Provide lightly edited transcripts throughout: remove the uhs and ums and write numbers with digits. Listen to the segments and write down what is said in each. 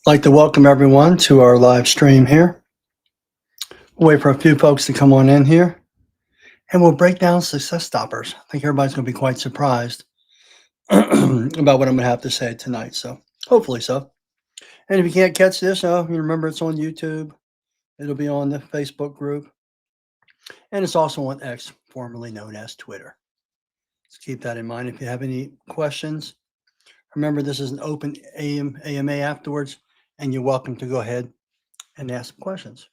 I'd like to welcome everyone to our live stream here. We'll wait for a few folks to come on in here and we'll break down success stoppers. I think everybody's going to be quite surprised about what I'm going to have to say tonight. So hopefully so. And if you can't catch this, you remember it's on YouTube. It'll be on the Facebook group. And it's also on X, formerly known as Twitter. Let's keep that in mind. If you have any questions, remember this is an open AMA afterwards, and you're welcome to go ahead and ask some questions.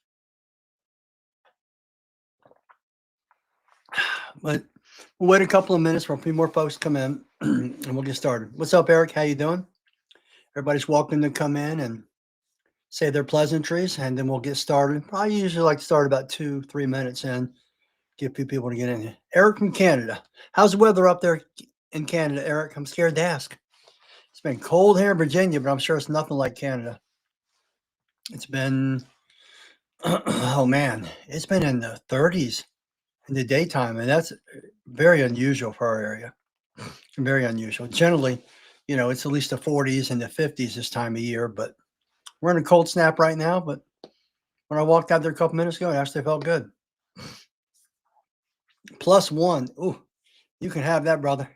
But we'll wait a couple of minutes for a few more folks to come in and we'll get started. What's up, Eric? How you doing? Everybody's welcome to come in and say their pleasantries, and then we'll get started. I usually like to start about 2-3 minutes in, give a few people to get in here. Eric from Canada. How's the weather up there in Canada, Eric? I'm scared to ask. It's been cold here in Virginia, but I'm sure it's nothing like Canada. It's been, oh man, it's been in the 30s in the daytime, and that's very unusual for our area. Very unusual. Generally, it's at least the 40s and the 50s this time of year, but we're in a cold snap right now. But when I walked out there a couple minutes ago, it actually felt good. +1. Ooh, you can have that, brother.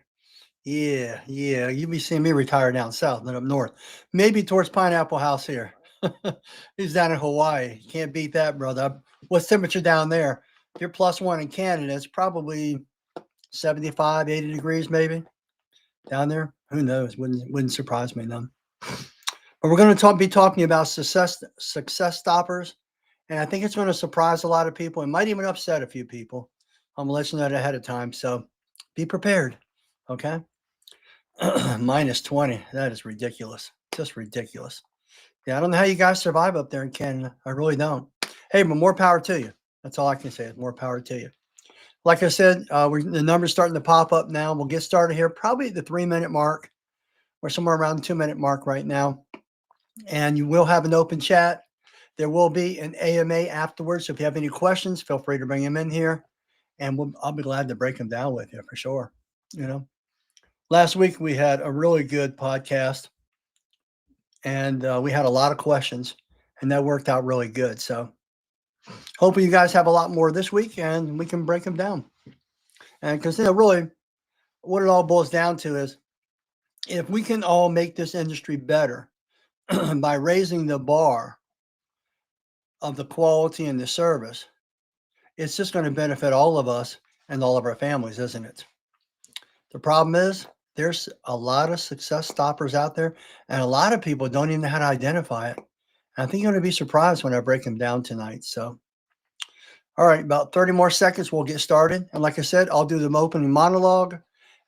Yeah. You'll be seeing me retire down south, then up north. Maybe towards Pineapple House here. He's down in Hawaii. Can't beat that, brother. What's temperature down there? If you're +1 in Canada, it's probably 75, 80 degrees maybe down there. Who knows? Wouldn't surprise me none. But we're going to be talking about success stoppers, and I think it's going to surprise a lot of people. It might even upset a few people. I'm going to let you know that ahead of time, so be prepared, okay? -20. That is ridiculous. Just ridiculous. Yeah, I don't know how you guys survive up there in Canada. I really don't. Hey, but more power to you. That's all I can say is more power to you. Like I said, the number's starting to pop up now. We'll get started here probably at the 3-minute mark. We're somewhere around the 2-minute mark right now. And you will have an open chat. There will be an AMA afterwards. So if you have any questions, feel free to bring them in here. And I'll be glad to break them down with you for sure. Last week we had a really good podcast. And we had a lot of questions. And that worked out really good. So hopefully you guys have a lot more this week and we can break them down. And because really what it all boils down to is if we can all make this industry better by raising the bar of the quality and the service, it's just going to benefit all of us and all of our families, isn't it? The problem is there's a lot of success stoppers out there and a lot of people don't even know how to identify it. And I think you're going to be surprised when I break them down tonight. So, all right, about 30 more seconds, we'll get started. And like I said, I'll do the opening monologue.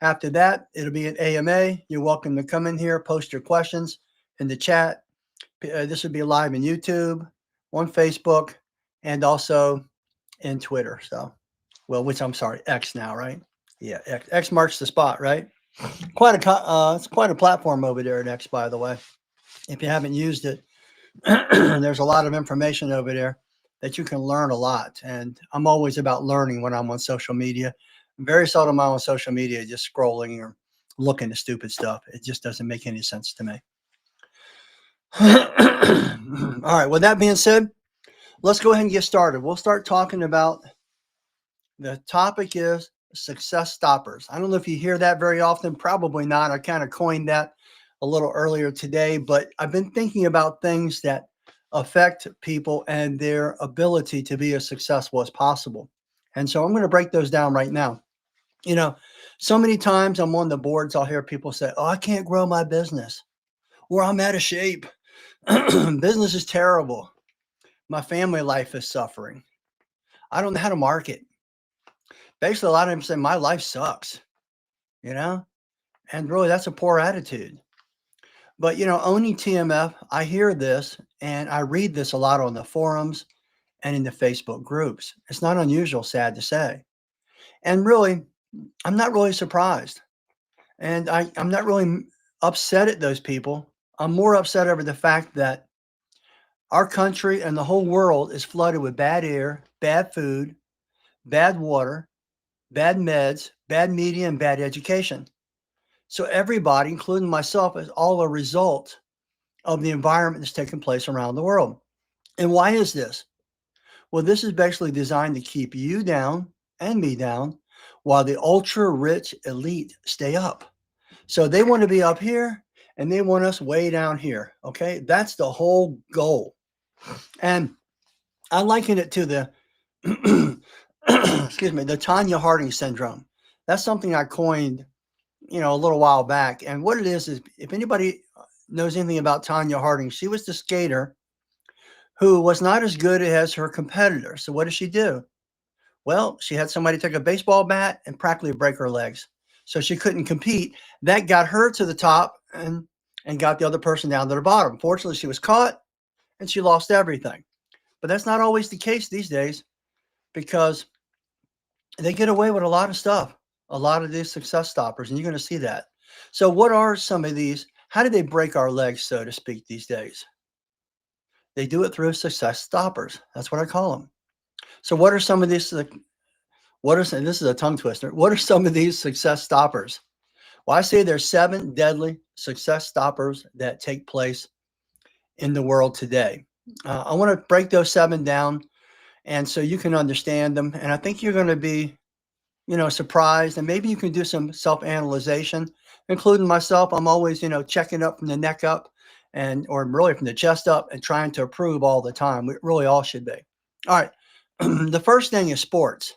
After that, it'll be an AMA. You're welcome to come in here, post your questions in the chat. This will be live on YouTube, on Facebook, and also in Twitter. So, X now, right? Yeah, X marks the spot, right? It's quite a platform over there at X, by the way. If you haven't used it, there's a lot of information over there that you can learn a lot. And I'm always about learning when I'm on social media. Very seldom I'm on social media just scrolling or looking at stupid stuff. It just doesn't make any sense to me. All right, with that being said, let's go ahead and get started. We'll start talking about the topic is success stoppers. I don't know if you hear that very often, probably not. I kind of coined that a little earlier today, but I've been thinking about things that affect people and their ability to be as successful as possible. And so I'm going to break those down right now. So many times I'm on the boards, I'll hear people say, "Oh, I can't grow my business," or "I'm out of shape. Business is terrible. My family life is suffering. I don't know how to market." Basically, a lot of them say my life sucks, and really that's a poor attitude. But, owning TMF, I hear this and I read this a lot on the forums and in the Facebook groups. It's not unusual, sad to say. And really, I'm not really surprised. And I'm not really upset at those people. I'm more upset over the fact that our country and the whole world is flooded with bad air, bad food, bad water, bad meds, bad media, and bad education. So everybody, including myself, is all a result of the environment that's taking place around the world. And why is this? Well, this is basically designed to keep you down and me down while the ultra rich elite stay up. So they want to be up here and they want us way down here. Okay. That's the whole goal. And I liken it to the, excuse me, the Tanya Harding syndrome. That's something I coined, a little while back. And what it is if anybody knows anything about Tanya Harding, she was the skater who was not as good as her competitor. So what did she do? Well, she had somebody take a baseball bat and practically break her legs. So she couldn't compete. That got her to the top and got the other person down to the bottom. Fortunately, she was caught and she lost everything. But that's not always the case these days because they get away with a lot of stuff, a lot of these success stoppers, and you're going to see that. So what are some of these? How do they break our legs, so to speak, these days? They do it through success stoppers. That's what I call them. So what are some of these? And this is a tongue twister. What are some of these success stoppers? Well, I say there's 7 deadly success stoppers that take place in the world today. I want to break those 7 down, and so you can understand them. And I think you're going to be, surprised, and maybe you can do some self-analyzation, including myself. I'm always, checking up from the neck up, or really from the chest up, and trying to improve all the time. We really all should be. All right. The first thing is sports.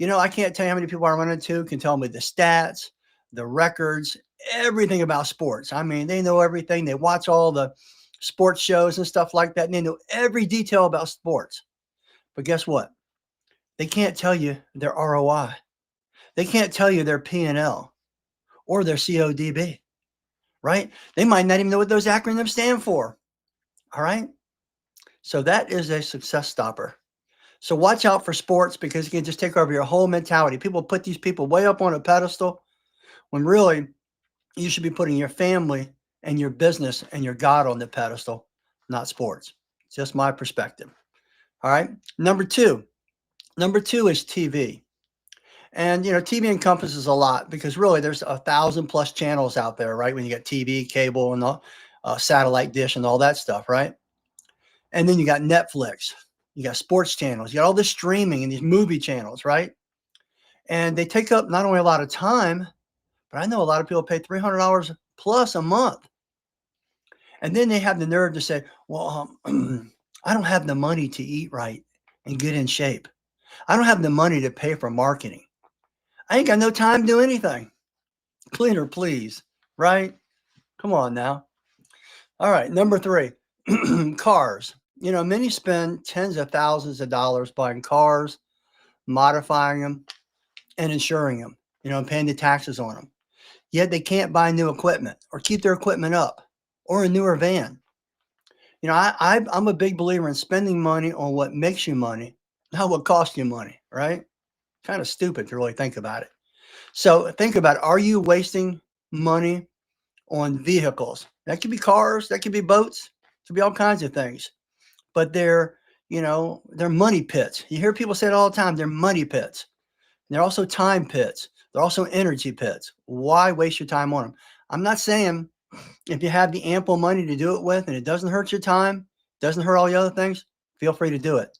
I can't tell you how many people I run into can tell me the stats, the records, everything about sports. I mean, they know everything. They watch all the sports shows and stuff like that, and they know every detail about sports. But guess what? They can't tell you their ROI. They can't tell you their P&L or their CODB, right? They might not even know what those acronyms stand for. All right. So that is a success stopper. So watch out for sports because you can just take over your whole mentality. People put these people way up on a pedestal when really you should be putting your family and your business and your God on the pedestal, not sports. It's just my perspective. All right. Number two is TV. And, TV encompasses a lot because really there's 1,000+ channels out there, right? When you got TV, cable, and the satellite dish and all that stuff, right? And then you got Netflix, you got sports channels, you got all this streaming and these movie channels, right? And they take up not only a lot of time, but I know a lot of people pay $300 plus a month. And then they have the nerve to say, well, I don't have the money to eat right and get in shape. I don't have the money to pay for marketing. I ain't got no time to do anything. Cleaner, please, right? Come on now. All right, number 3, cars. Many spend tens of thousands of dollars buying cars, modifying them, and insuring them, and paying the taxes on them. Yet they can't buy new equipment or keep their equipment up or a newer van. I'm a big believer in spending money on what makes you money, not what costs you money, right? Kind of stupid to really think about it. So think about it. Are you wasting money on vehicles? That could be cars, that could be boats, it could be all kinds of things. But they're money pits. You hear people say it all the time. They're money pits. And they're also time pits. They're also energy pits. Why waste your time on them? I'm not saying if you have the ample money to do it with and it doesn't hurt your time, doesn't hurt all the other things, feel free to do it.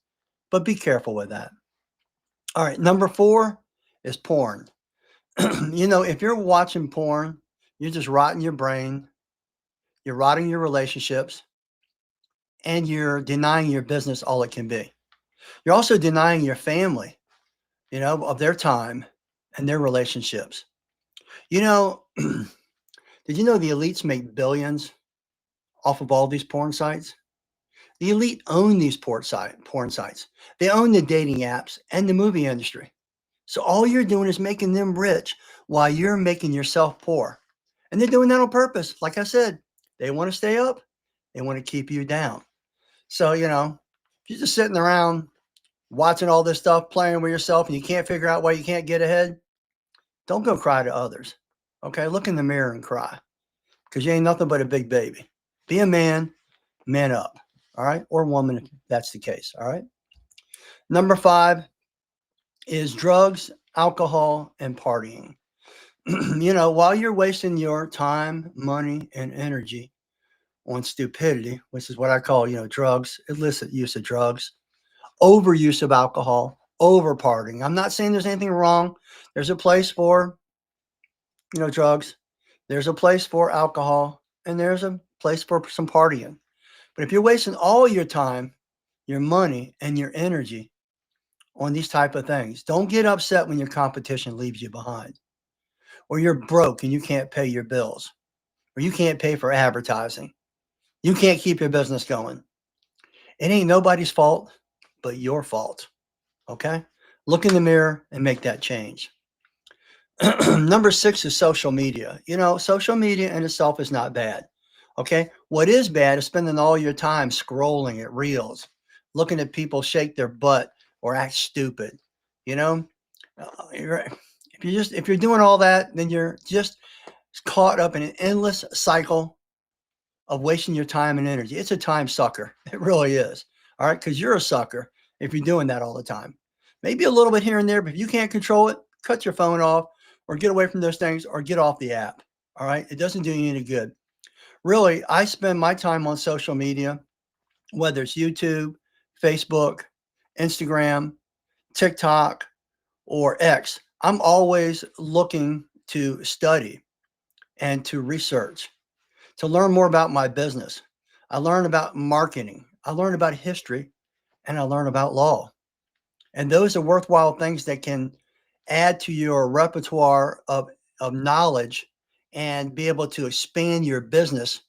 But be careful with that. All right, number 4 is porn. If you're watching porn, you're just rotting your brain, you're rotting your relationships, and you're denying your business all it can be. You're also denying your family, of their time and their relationships. Did you know the elites make billions off of all these porn sites? The elite own these porn sites. They own the dating apps and the movie industry. So all you're doing is making them rich while you're making yourself poor. And they're doing that on purpose. Like I said, they want to stay up. They want to keep you down. So, if you're just sitting around watching all this stuff, playing with yourself, and you can't figure out why you can't get ahead, don't go cry to others. Okay? Look in the mirror and cry because you ain't nothing but a big baby. Be a man, man up. All right? Or woman if that's the case. All right? Number 5 is drugs, alcohol, and partying. While you're wasting your time, money, and energy on stupidity, which is what I call, drugs, illicit use of drugs, overuse of alcohol, over partying. I'm not saying there's anything wrong. There's a place for, drugs. There's a place for alcohol, and there's a place for some partying. But if you're wasting all your time, your money, and your energy on these type of things, don't get upset when your competition leaves you behind, or you're broke and you can't pay your bills, or you can't pay for advertising. You can't keep your business going. It ain't nobody's fault but your fault. Okay? Look in the mirror and make that change. Number 6 is social media. Social media in itself is not bad. Okay? What is bad is spending all your time scrolling at reels, looking at people shake their butt or act stupid. If you're doing all that, then you're just caught up in an endless cycle of wasting your time and energy. It's a time sucker. It really is. All right. Because you're a sucker if you're doing that all the time. Maybe a little bit here and there, but if you can't control it, cut your phone off or get away from those things or get off the app. All right. It doesn't do you any good. Really, I spend my time on social media, whether it's YouTube, Facebook, Instagram, TikTok, or X. I'm always looking to study and to research, to learn more about my business. I learn about marketing. I learn about history, and I learn about law. And those are worthwhile things that can add to your repertoire of knowledge and be able to expand your business,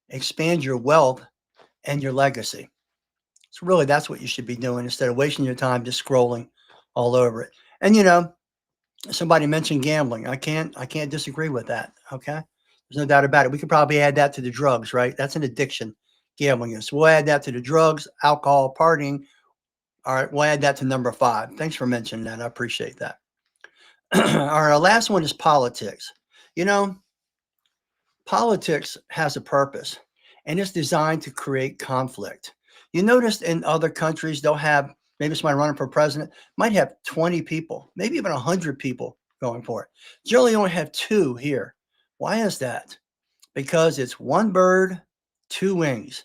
expand your wealth, and your legacy. So really, that's what you should be doing instead of wasting your time just scrolling all over it. And somebody mentioned gambling. I can't disagree with that. Okay. There's no doubt about it. We could probably add that to the drugs, right? That's an addiction, gambling is. We'll add that to the drugs, alcohol, partying. All right. We'll add that to number 5. Thanks for mentioning that. I appreciate that. All right. Our last one is politics. Politics has a purpose, and it's designed to create conflict. You notice in other countries, they'll have maybe somebody running for president might have 20 people, maybe even 100 people going for it. Generally only have 2 here. Why is that? Because it's one bird, 2 wings,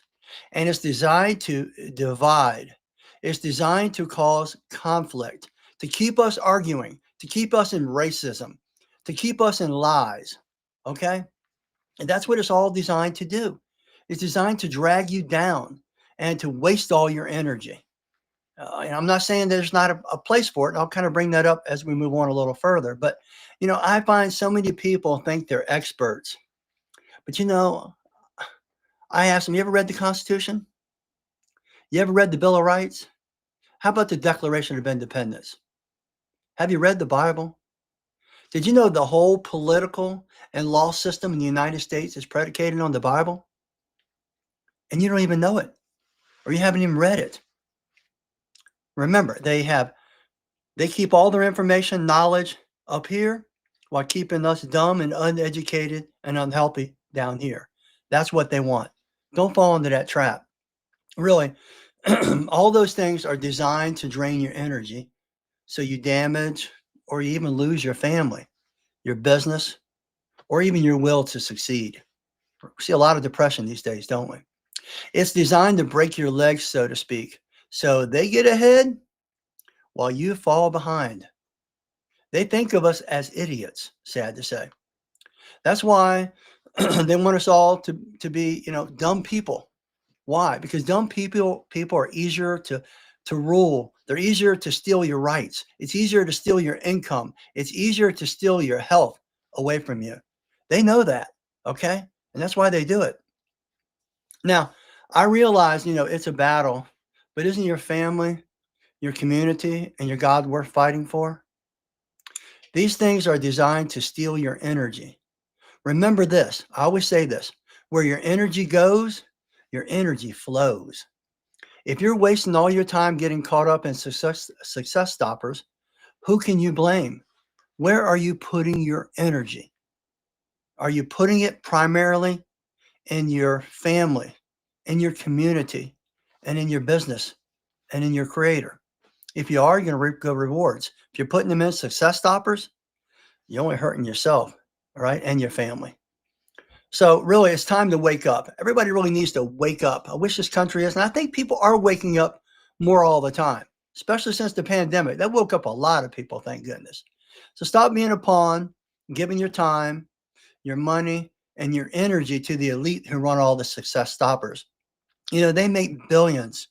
and it's designed to divide. It's designed to cause conflict, to keep us arguing, to keep us in racism, to keep us in lies. Okay? And that's what it's all designed to do. It's designed to drag you down and to waste all your energy. And I'm not saying there's not a place for it. And I'll kind of bring that up as we move on a little further. But, I find so many people think they're experts. But, I ask them, you ever read the Constitution? You ever read the Bill of Rights? How about the Declaration of Independence? Have you read the Bible? Did you know the whole political and law system in the United States is predicated on the Bible? And you don't even know it, or you haven't even read it. Remember, they keep all their information, knowledge up here while keeping us dumb and uneducated and unhealthy down here. That's what they want. Don't fall into that trap. Really, all those things are designed to drain your energy so you damage or you even lose your family, your business, or even your will to succeed. We see a lot of depression these days, don't we? It's designed to break your legs, so to speak. So they get ahead while you fall behind. They think of us as idiots, sad to say. That's why they want us all to be, dumb people. Why? Because dumb people are easier to rule. They're easier to steal your rights. It's easier to steal your income. It's easier to steal your health away from you. They know that, okay? And that's why they do it. Now, I realize, it's a battle, but isn't your family, your community, and your God worth fighting for? These things are designed to steal your energy. Remember this. I always say this. Where your energy goes, your energy flows. If you're wasting all your time getting caught up in success stoppers, who can you blame? Where are you putting your energy? Are you putting it primarily in your family, in your community, and in your business, and in your creator? If you are, you're going to reap good rewards. If you're putting them in success stoppers, you're only hurting yourself, all right, and your family. So really, it's time to wake up. Everybody really needs to wake up. I wish this country is, and I think people are waking up more all the time, especially since the pandemic. That woke up a lot of people, thank goodness. So stop being a pawn, giving your time, your money, and your energy to the elite who run all the success stoppers. You know, they make billions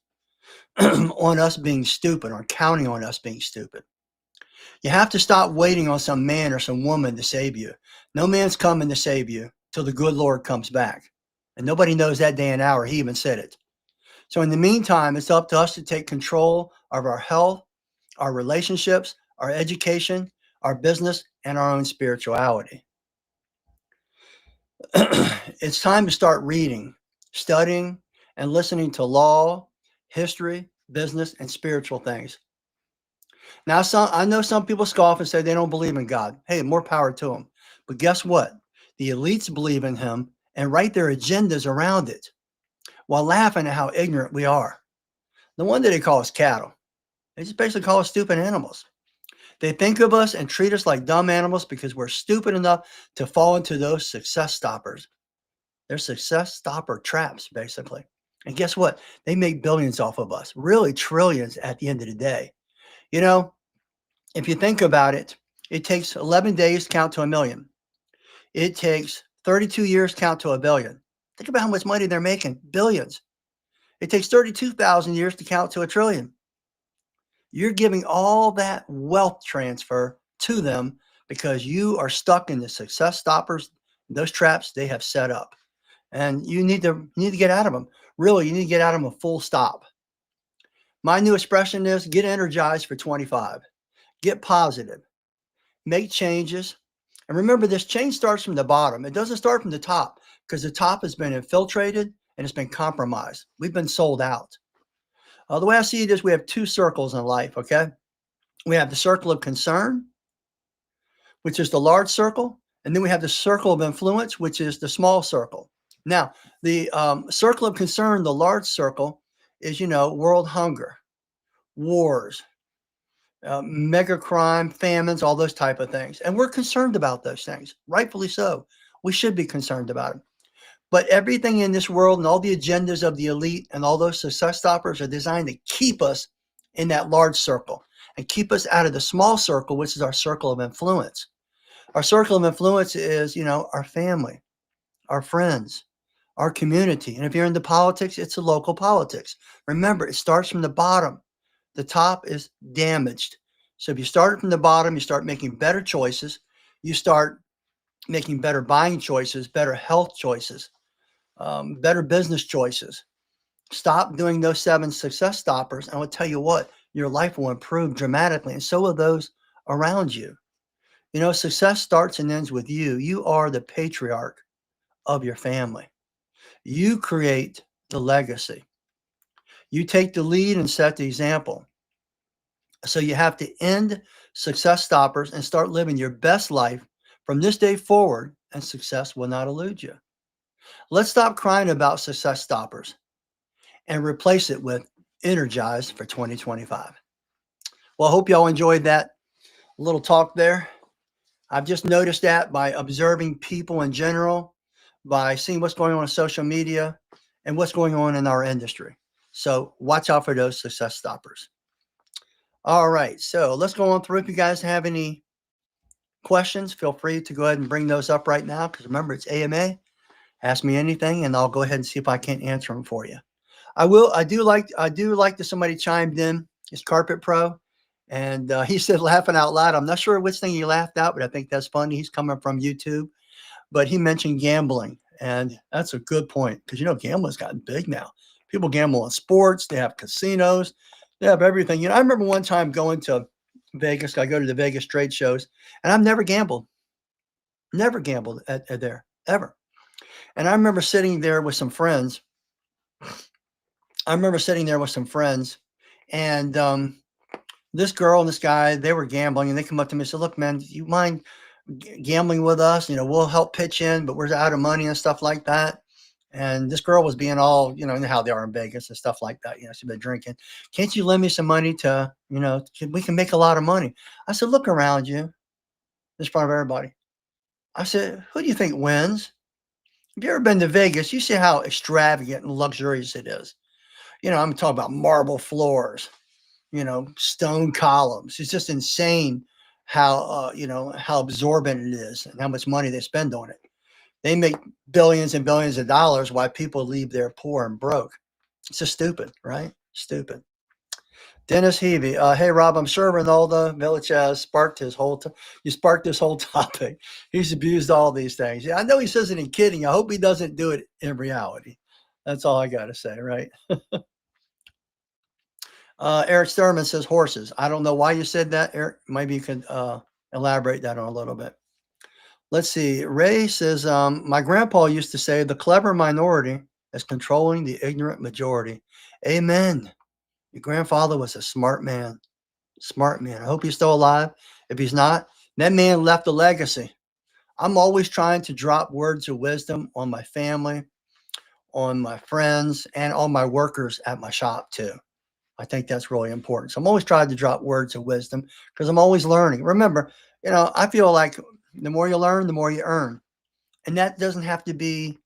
on us being stupid or counting on us being stupid. You have to stop waiting on some man or some woman to save you. No man's coming to save you till the good Lord comes back. And nobody knows that day and hour. He even said it. So in the meantime, it's up to us to take control of our health, our relationships, our education, our business, and our own spirituality. It's time to start reading, studying, and listening to law, history, business, and spiritual things. Now, I know some people scoff and say they don't believe in God. Hey, more power to them. But guess what? The elites believe in him and write their agendas around it while laughing at how ignorant we are. No wonder they call us cattle. They just basically call us stupid animals. They think of us and treat us like dumb animals because we're stupid enough to fall into those success stoppers. They're success stopper traps, basically. And guess what? They make billions off of us, really trillions at the end of the day. You know, if you think about it, it takes 11 days to count to a million. It takes 32 years to count to a billion. Think about how much money they're making, billions. It takes 32,000 years to count to a trillion. You're giving all that wealth transfer to them because you are stuck in the success stoppers, those traps they have set up. And you need to get out of them. Really, you need to get out of them a full stop. My new expression is get energized for 25. Get positive. Make changes. And remember, this change starts from the bottom. It doesn't start from the top because the top has been infiltrated and it's been compromised. We've been sold out. The way I see it is we have two circles in life, okay? We have the circle of concern, which is the large circle, and then we have the circle of influence, which is the small circle. Now, the circle of concern, the large circle, is, world hunger, wars, mega crime, famines, all those type of things. And we're concerned about those things, rightfully so. We should be concerned about it. But everything in this world and all the agendas of the elite and all those success stoppers are designed to keep us in that large circle and keep us out of the small circle, which is our circle of influence. Our circle of influence is, our family, our friends, our community. And if you're into politics, it's the local politics. Remember, it starts from the bottom. The top is damaged. So if you start from the bottom, you start making better choices. You start making better buying choices, better health choices, better business choices. Stop doing those 7 success stoppers. And I will tell you what, your life will improve dramatically. And so will those around you. Success starts and ends with you. You are the patriarch of your family. You create the legacy. You take the lead and set the example. So you have to end success stoppers and start living your best life from this day forward, and success will not elude you. Let's stop crying about success stoppers and replace it with energize for 2025. Well, I hope y'all enjoyed that little talk there. I've just noticed that by observing people in general, by seeing what's going on social media and what's going on in our industry. So watch out for those success stoppers. All right, so let's go on through. If you guys have any questions, feel free to go ahead and bring those up right now, because remember, it's AMA. Ask me anything and I'll go ahead and see if I can't answer them for you. I do like that somebody chimed in. It's Carpet Pro, and he said laughing out loud. I'm not sure which thing he laughed out, but I think that's funny. He's coming from YouTube, but he mentioned gambling, and that's a good point, because gambling's gotten big now. People gamble on sports. They have casinos. They have everything. I remember one time going to Vegas. I go to the Vegas trade shows, and I've never gambled. Never gambled at there ever. And I remember sitting there with some friends. And this girl and this guy, they were gambling, and they come up to me and said, "Look, man, do you mind gambling with us? We'll help pitch in, but we're out of money and stuff like that." And this girl was being all, how they are in Vegas and stuff like that. She'd been drinking. "Can't you lend me some money to, we can make a lot of money?" I said, "Look around you," in front of everybody. I said, "Who do you think wins? If you ever been to Vegas, you see how extravagant and luxurious it is. I'm talking about marble floors, stone columns. It's just insane how how absorbent it is and how much money they spend on it. They make billions and billions of dollars while people leave there poor and broke. It's just stupid, right? Stupid. Dennis Heavey, hey Rob, I'm sure Ronaldo Village has sparked his whole. You sparked this whole topic. He's abused all these things. Yeah, I know he says it in kidding. I hope he doesn't do it in reality. That's all I got to say, right? Eric Sturman says horses. I don't know why you said that, Eric. Maybe you could elaborate that on a little bit. Let's see. Ray says, my grandpa used to say, the clever minority is controlling the ignorant majority. Amen. Your grandfather was a smart man. Smart man. I hope he's still alive. If he's not, that man left a legacy. I'm always trying to drop words of wisdom on my family, on my friends, and on my workers at my shop too. I think that's really important. So I'm always trying to drop words of wisdom because I'm always learning. Remember, I feel like the more you learn, the more you earn. And that doesn't have to be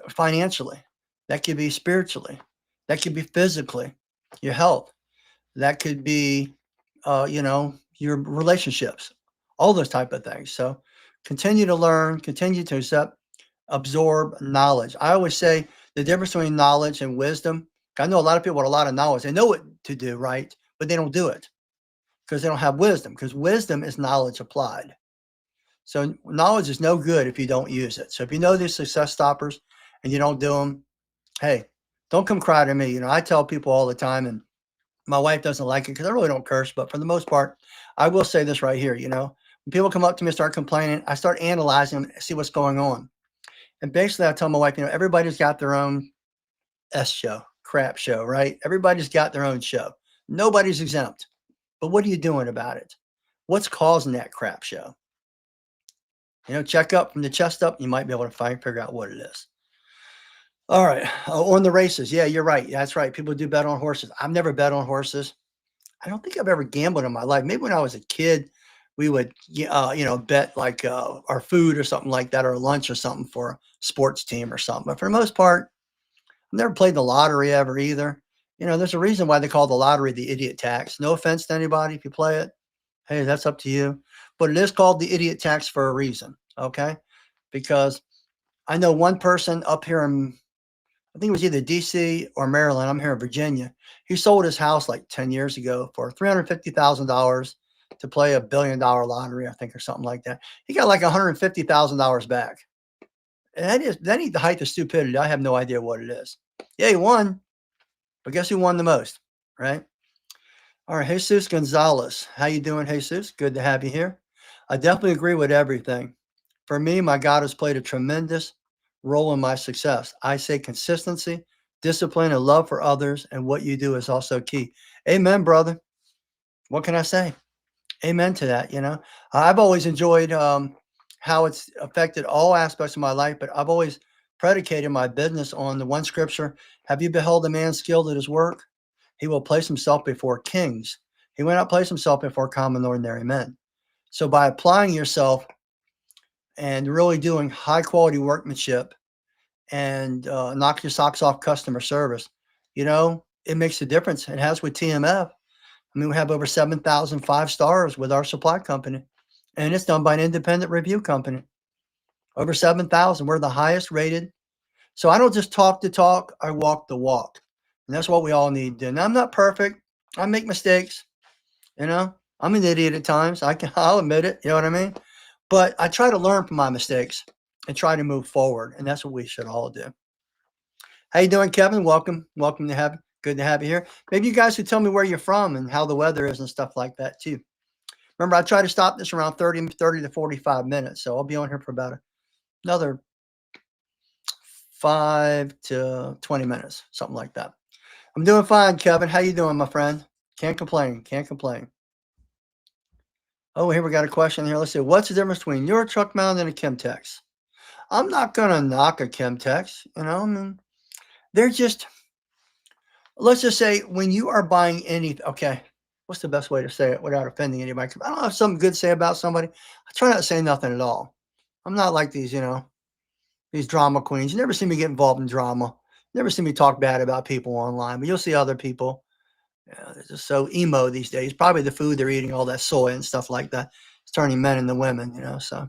financially. That could be spiritually. That could be physically, your health. That could be, your relationships, all those type of things. So continue to learn, continue to absorb knowledge. I always say the difference between knowledge and wisdom. I know a lot of people with a lot of knowledge. They know what to do, right? But they don't do it because they don't have wisdom, because wisdom is knowledge applied. So knowledge is no good if you don't use it. So if you know these success stoppers and you don't do them, hey, don't come cry to me. I tell people all the time, and my wife doesn't like it because I really don't curse, but for the most part, I will say this right here. When people come up to me and start complaining, I start analyzing them, see what's going on. And basically I tell my wife, everybody's got their own crap show, right? Everybody's got their own show. Nobody's exempt. But what are you doing about it? What's causing that crap show? Check up from the chest up. You might be able to figure out what it is. All right. On the races. Yeah, you're right. That's right. People do bet on horses. I've never bet on horses. I don't think I've ever gambled in my life. Maybe when I was a kid, we would, bet like our food or something like that, or lunch or something for a sports team or something. But for the most part, I've never played the lottery ever either. There's a reason why they call the lottery the idiot tax. No offense to anybody if you play it. Hey, that's up to you. But it is called the idiot tax for a reason, okay? Because I know one person up here in, I think it was either DC or Maryland. I'm here in Virginia. He sold his house like 10 years ago for $350,000 to play $1 billion lottery, I think, or something like that. He got like $150,000 back. And that ain't the height of stupidity. I have no idea what it is. Yeah, he won, but guess who won the most, right? All right, Jesus Gonzalez. How you doing, Jesus? Good to have you here. I definitely agree with everything. For me, my God has played a tremendous role in my success. I say consistency, discipline, and love for others, and what you do is also key. Amen, brother. What can I say? Amen to that. I've always enjoyed how it's affected all aspects of my life, but I've always predicated my business on the one scripture. Have you beheld a man skilled at his work? He will place himself before kings. He will not place himself before common ordinary men. So by applying yourself and really doing high quality workmanship and knock your socks off customer service, it makes a difference. It has with TMF. I mean, we have over 7,000 5-stars with our supply company, and it's done by an independent review company. Over 7,000. We're the highest rated. So I don't just talk the talk, I walk the walk. And that's what we all need to do. Now, I'm not perfect. I make mistakes. I'm an idiot at times. I'll admit it. You know what I mean? But I try to learn from my mistakes and try to move forward. And that's what we should all do. How you doing, Kevin? Welcome. Good to have you here. Maybe you guys could tell me where you're from and how the weather is and stuff like that too. Remember, I try to stop this around 30 to 45 minutes. So I'll be on here for about another 5 to 20 minutes, something like that. I'm doing fine, Kevin. How you doing, my friend? Can't complain. Oh, here we got a question here. Let's see. What's the difference between your truck mount and a Chemtex? I'm not going to knock a Chemtex. I mean, they're just, let's just say when you are buying okay, what's the best way to say it without offending anybody? I don't have something good to say about somebody. I try not to say nothing at all. I'm not like these, these drama queens. You never see me get involved in drama. Never see me talk bad about people online, but you'll see other people. They're just so emo these days. Probably the food they're eating, all that soy and stuff like that. It's turning men into women. So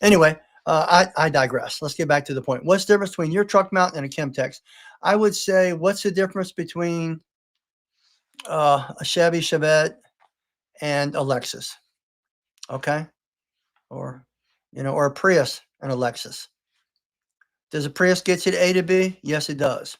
anyway, I digress. Let's get back to the point. What's the difference between your truck mount and a Chemtex? I would say, what's the difference between a Chevy Chevette and a Lexus? Okay, or or a Prius and a Lexus. Does a Prius get you to A to B? Yes, it does.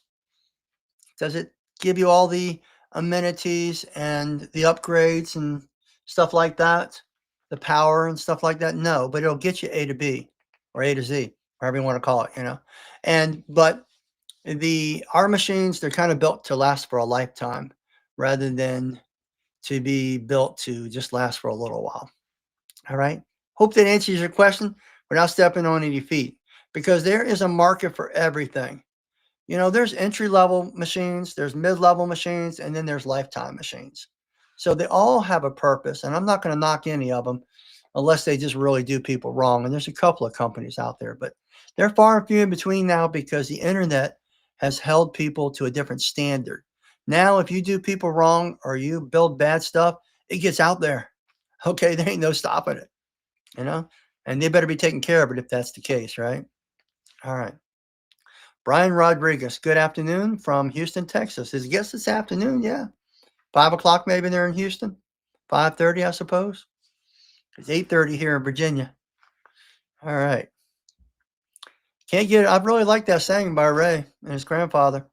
Does it give you all the amenities and the upgrades and stuff like that? The power and stuff like that? No, but it'll get you A to B or A to Z, whatever you want to call it. But our machines, they're kind of built to last for a lifetime rather than to be built to just last for a little while. All right. Hope that answers your question without stepping on any feet, because there is a market for everything. There's entry level machines, there's mid level machines, and then there's lifetime machines. So they all have a purpose, and I'm not going to knock any of them unless they just really do people wrong. And there's a couple of companies out there, but they're far and few in between now because the internet has held people to a different standard. Now, if you do people wrong or you build bad stuff, it gets out there. Okay, there ain't no stopping it, and they better be taking care of it if that's the case, right? All right. Brian Rodriguez, good afternoon from Houston, Texas. His guest this afternoon, yeah. 5 o'clock maybe there in Houston. 5:30, I suppose. It's 8:30 here in Virginia. All right. Can't get it. I really like that saying by Ray and his grandfather.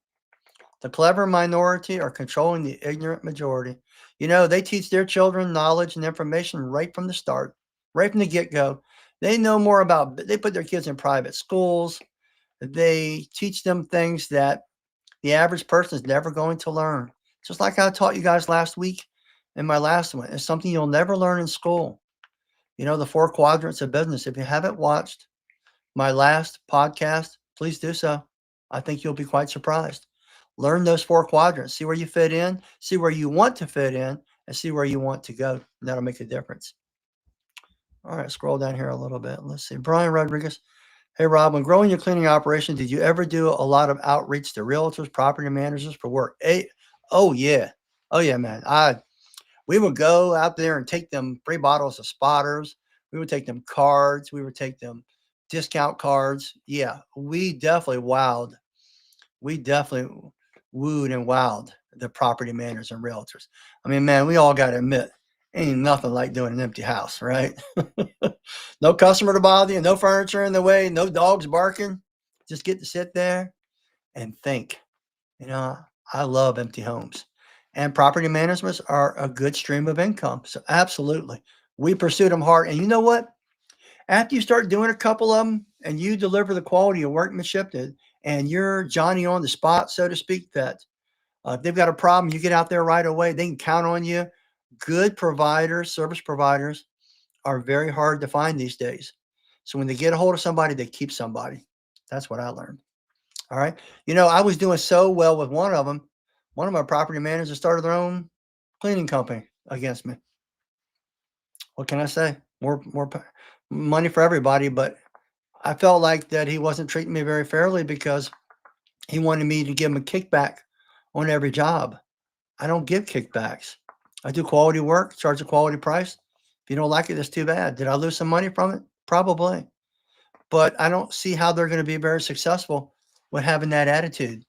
The clever minority are controlling the ignorant majority. They teach their children knowledge and information right from the start, right from the get-go. They know more they put their kids in private schools. They teach them things that the average person is never going to learn. Just like I taught you guys last week in my last one. It's something you'll never learn in school. The 4 quadrants of business. If you haven't watched my last podcast, please do so. I think you'll be quite surprised. Learn those 4 quadrants. See where you fit in, see where you want to fit in, and see where you want to go. And that'll make a difference. All right, scroll down here a little bit. Let's see. Brian Rodriguez. Hey, Rob, when growing your cleaning operation, did you ever do a lot of outreach to realtors, property managers for work? Oh, yeah. Oh, yeah, man. We would go out there and take them free bottles of spotters. We would take them cards. We would take them discount cards. Yeah, we definitely wowed. We definitely wooed and wowed the property managers and realtors. I mean, man, we all got to admit, ain't nothing like doing an empty house, right? No customer to bother you, no furniture in the way, no dogs barking. Just get to sit there and think. I love empty homes. And property managements are a good stream of income. So absolutely. We pursued them hard. And you know what? After you start doing a couple of them and you deliver the quality of workmanship and you're Johnny on the spot, so to speak, that if they've got a problem, you get out there right away. They can count on you. Good providers, service providers are very hard to find these days. So when they get a hold of somebody, they keep somebody. That's what I learned. All right. I was doing so well with one of them. One of my property managers started their own cleaning company against me. What can I say? More money for everybody, but I felt like that he wasn't treating me very fairly because he wanted me to give him a kickback on every job. I don't give kickbacks. I do quality work, charge a quality price. If you don't like it, that's too bad. Did I lose some money from it? Probably. But I don't see how they're going to be very successful with having that attitude.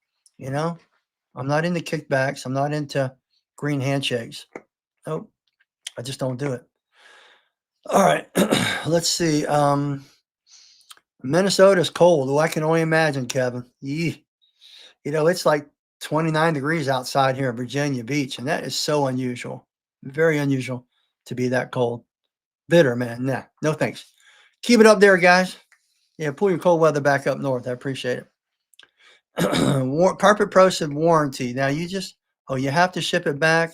I'm not into kickbacks. I'm not into green handshakes. Nope. I just don't do it. All right. Let's see. Minnesota's cold. Oh, I can only imagine, Kevin. It's like 29 degrees outside here in Virginia Beach, and that is so unusual. Very unusual to be that cold. Bitter, man. Nah, no thanks. Keep it up there, guys. Yeah, pull your cold weather back up north. I appreciate it. Carpet Pro said warranty. Now you have to ship it back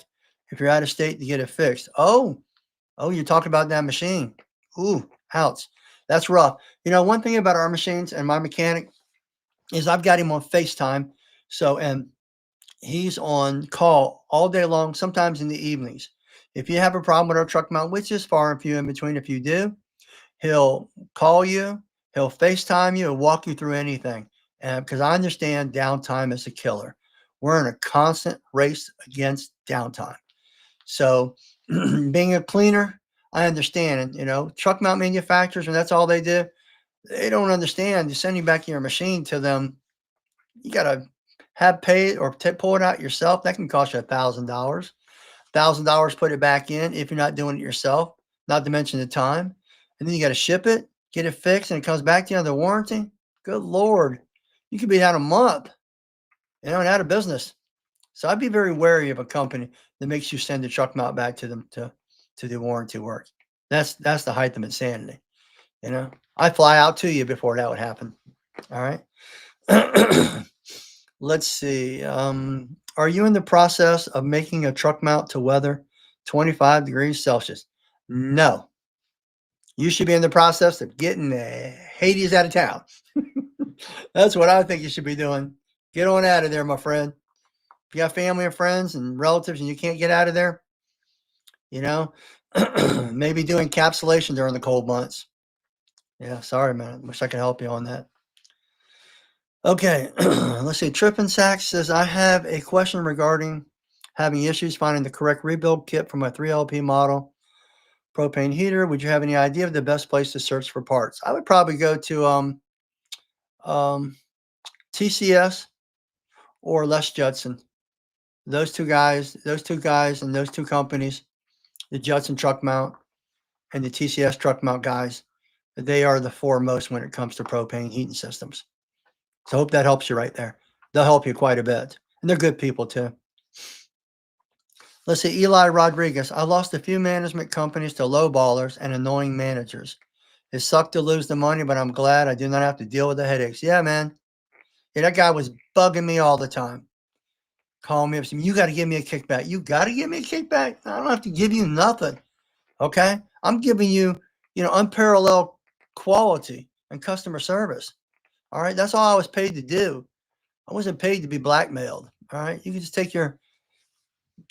if you're out of state to get it fixed. Oh, you're talking about that machine. Ooh, ouch. That's rough. One thing about our machines and my mechanic is I've got him on FaceTime. And he's on call all day long, sometimes in the evenings. If you have a problem with our truck mount, which is far and few in between, if you do, he'll call you. He'll FaceTime you and walk you through anything. And because I understand downtime is a killer. We're in a constant race against downtime. So being a cleaner, I understand. And, truck mount manufacturers, and that's all they do, they don't understand. You sending back your machine to them, you got to have paid or pull it out yourself. That can cost you $1,000. $1,000, put it back in if you're not doing it yourself, not to mention the time. And then you got to ship it, get it fixed, and it comes back to you under warranty. Good Lord. You could be out a month, and out of business. So I'd be very wary of a company that makes you send the truck mount back to them to do warranty work. That's the height of insanity. I'd fly out to you before that would happen. All right. Let's see. Are you in the process of making a truck mount to weather 25 degrees Celsius? No. You should be in the process of getting the Hades out of town. That's what I think you should be doing. Get on out of there, my friend. If you got family and friends and relatives and you can't get out of there, maybe do encapsulation during the cold months. Yeah, sorry, man. Wish I could help you on that. Okay, let's see. Trippin Sachs says, I have a question regarding having issues finding the correct rebuild kit for my 3LP model propane heater. Would you have any idea of the best place to search for parts? I would probably go to TCS or Les Judson. Those two guys and those two companies, the Judson truck mount and the TCS truck mount guys, they are the foremost when it comes to propane heating systems. So I hope that helps you right there. They'll help you quite a bit. And they're good people too. Let's see, Eli Rodriguez. I lost a few management companies to lowballers and annoying managers. It sucked to lose the money, but I'm glad I do not have to deal with the headaches. Yeah, man. Yeah, that guy was bugging me all the time. Calling me up saying, you got to give me a kickback. You got to give me a kickback? I don't have to give you nothing. Okay? I'm giving you, unparalleled quality and customer service. All right? That's all I was paid to do. I wasn't paid to be blackmailed. All right? You can just take your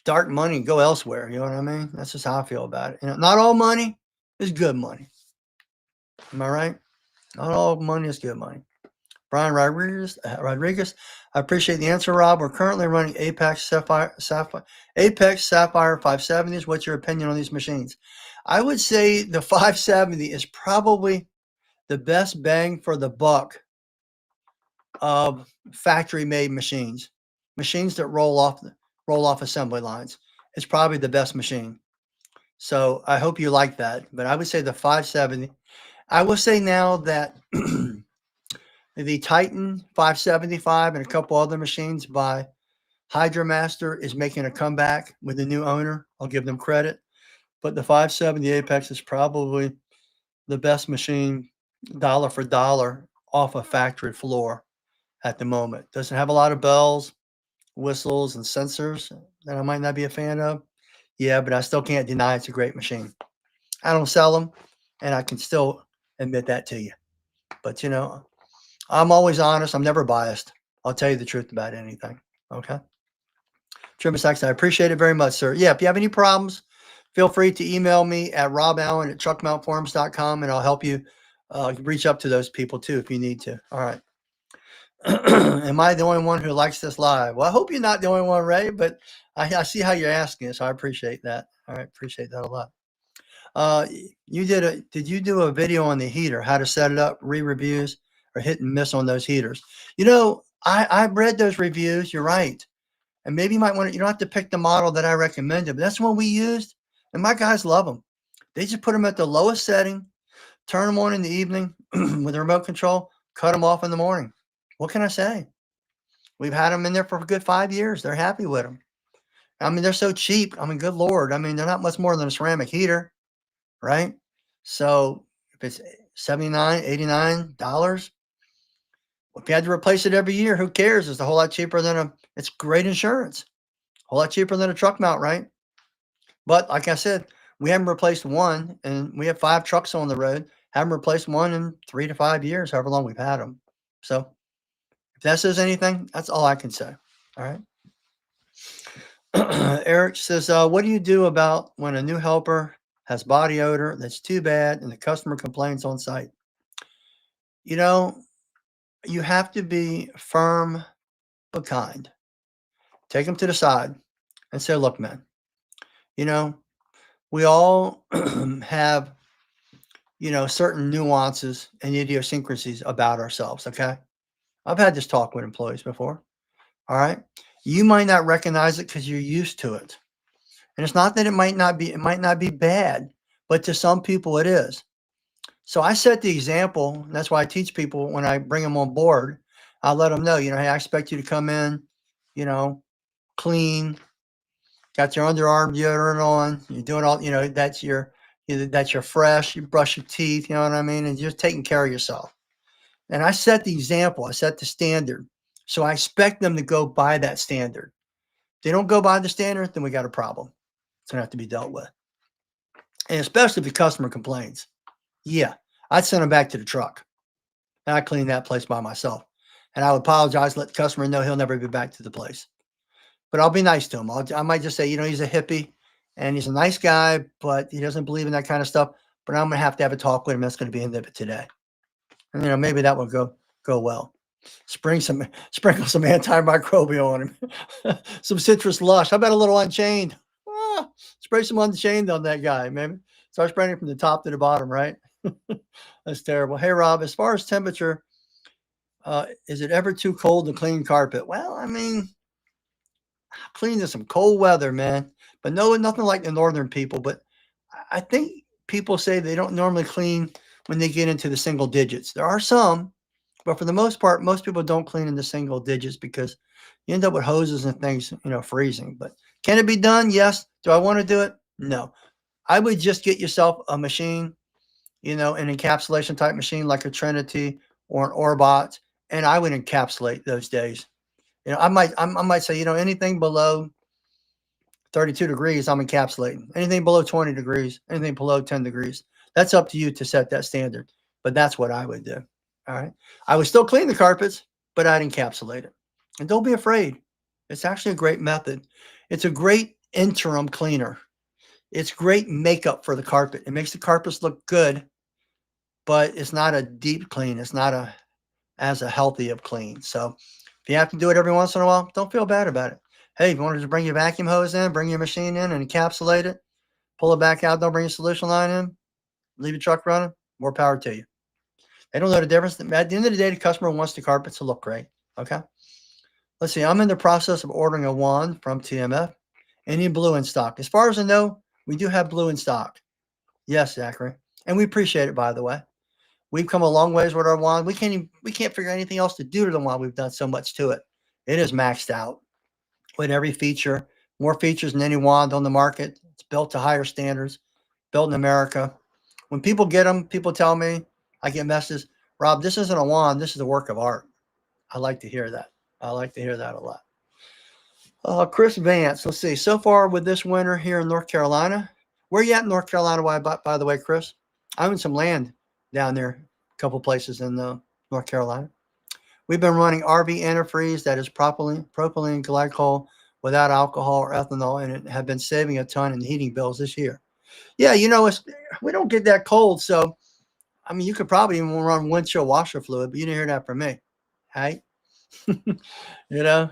dark money and go elsewhere. You know what I mean? That's just how I feel about it. Not all money is good money. Am I right? Not all money is good money. Brian Rodriguez, I appreciate the answer, Rob. We're currently running Apex Sapphire 570s. What's your opinion on these machines? I would say the 570 is probably the best bang for the buck of factory-made machines that roll off assembly lines. It's probably the best machine. So I hope you like that. But I would say the 570. I will say now that the Titan 575 and a couple other machines by HydroMaster is making a comeback with the new owner. I'll give them credit. But the 570 Apex is probably the best machine dollar for dollar off a factory floor at the moment. Doesn't have a lot of bells, whistles, and sensors that I might not be a fan of. Yeah, but I still can't deny it's a great machine. I don't sell them, and I can still admit that to you. But, I'm always honest. I'm never biased. I'll tell you the truth about anything. Okay? Trimmer Saxon, I appreciate it very much, sir. Yeah, if you have any problems, feel free to email me at roballen@truckmountforums.com, and I'll help you reach up to those people too if you need to. All right. Am I the only one who likes this live? Well, I hope you're not the only one, Ray, but I see how you're asking it, so I appreciate that. All right, appreciate that a lot. Did you do a video on the heater, how to set it up, reviews, or hit and miss on those heaters? I read those reviews. You're right. And maybe you might want to, you don't have to pick the model that I recommended, but that's one we used. And my guys love them. They just put them at the lowest setting, turn them on in the evening with the remote control, cut them off in the morning. What can I say? We've had them in there for a good 5 years. They're happy with them. I mean, they're so cheap. I mean, good Lord. I mean, they're not much more than a ceramic heater, right? So if it's $79, $89, if you had to replace it every year, who cares? It's a whole lot cheaper than it's great insurance. A whole lot cheaper than a truck mount, right? But like I said, we haven't replaced one, and we have 5 trucks on the road. Haven't replaced one in 3 to 5 years, however long we've had them. So if that says anything, that's all I can say. All right. Eric says, what do you do about when a new helper has body odor that's too bad and the customer complains on site? You know, you have to be firm but kind. Take them to the side and say, look, man, you know, we all have, certain nuances and idiosyncrasies about ourselves. Okay. I've had this talk with employees before. All right. You might not recognize it because you're used to it. And it's not that it might not be bad, but to some people it is. So I set the example. And that's why I teach people when I bring them on board. I let them know, hey, I expect you to come in, you know, clean, got your underarm deodorant on. You're doing all, that's your fresh. You brush your teeth. You know what I mean? And you're taking care of yourself. And I set the example. I set the standard. So I expect them to go by that standard. If they don't go by the standard, then we got a problem. It's gonna have to be dealt with. And especially if the customer complains. Yeah, I'd send them back to the truck. And I clean that place by myself. And I would apologize, let the customer know he'll never be back to the place. But I'll be nice to him. I might just say, he's a hippie and he's a nice guy, but he doesn't believe in that kind of stuff. But I'm gonna have a talk with him. That's gonna be in there today. And maybe that will go well. Sprinkle some antimicrobial on him. Some citrus lush. How about a little Unchained? Ah, spray some Unchained on that guy, maybe. Start spraying from the top to the bottom, right? That's terrible. Hey, Rob, as far as temperature, is it ever too cold to clean carpet? Well, I mean, clean in some cold weather, man. But no, nothing like the northern people. But I think people say they don't normally clean when they get into the single digits. There are some, but for the most part, most people don't clean in the single digits because you end up with hoses and things, freezing. But can it be done? Yes. Do I want to do it? No. I would just get yourself a machine, an encapsulation type machine like a Trinity or an Orbot, and I would encapsulate those days. I might say, anything below 32 degrees, I'm encapsulating. Anything below 20 degrees, anything below 10 degrees. That's up to you to set that standard. But that's what I would do. All right. I would still clean the carpets, but I'd encapsulate it. And don't be afraid. It's actually a great method. It's a great interim cleaner. It's great makeup for the carpet. It makes the carpets look good, but it's not a deep clean. It's not as a healthy of clean. So if you have to do it every once in a while, don't feel bad about it. Hey, if you wanted to bring your vacuum hose in, bring your machine in and encapsulate it, pull it back out, don't bring your solution line in, leave your truck running, more power to you. They don't know the difference. At the end of the day, the customer wants the carpet to look great. Okay. Let's see. I'm in the process of ordering a wand from TMF. Any blue in stock? As far as I know, we do have blue in stock. Yes, Zachary. And we appreciate it, by the way. We've come a long ways with our wand. We can't figure anything else to do to the wand. We've done so much to it. It is maxed out with every feature, more features than any wand on the market. It's built to higher standards, built in America. When people get them, people tell me, I get messages, Rob, this isn't a wand. This is a work of art. I like to hear that. I like to hear that a lot. Chris Vance, let's see. So far with this winter here in North Carolina, where you at in North Carolina, by the way, Chris? I'm in some land down there, a couple places in North Carolina. We've been running RV antifreeze, that is propylene glycol without alcohol or ethanol, and it have been saving a ton in heating bills this year. Yeah, we don't get that cold, so I mean, you could probably even run windshield washer fluid, but you didn't hear that from me, right?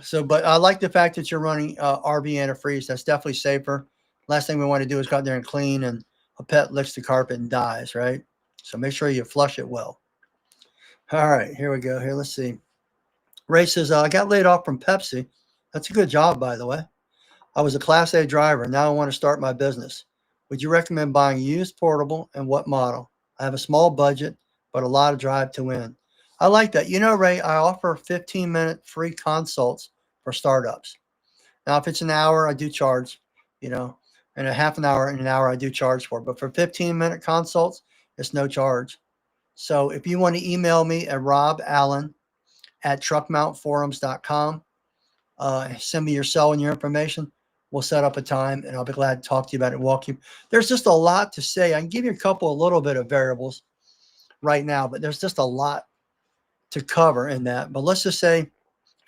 So, but I like the fact that you're running RV antifreeze. That's definitely safer. Last thing we want to do is go out there and clean, and a pet licks the carpet and dies, right? So make sure you flush it well. All right, here we go. Here, let's see. Ray says, I got laid off from Pepsi. That's a good job, by the way. I was a Class A driver. Now I want to start my business. Would you recommend buying used portable and what model? I have a small budget, but a lot of drive to win. I like that. Ray, I offer 15-minute free consults for startups. Now, if it's an hour, I do charge, and a half an hour and an hour I do charge for. But for 15-minute consults, it's no charge. So if you want to email me at roballen@truckmountforums.com, send me your cell and your information. We'll set up a time and I'll be glad to talk to you about it and walk you. There's just a lot to say. I can give you a little bit of variables right now, but there's just a lot to cover in that. But let's just say if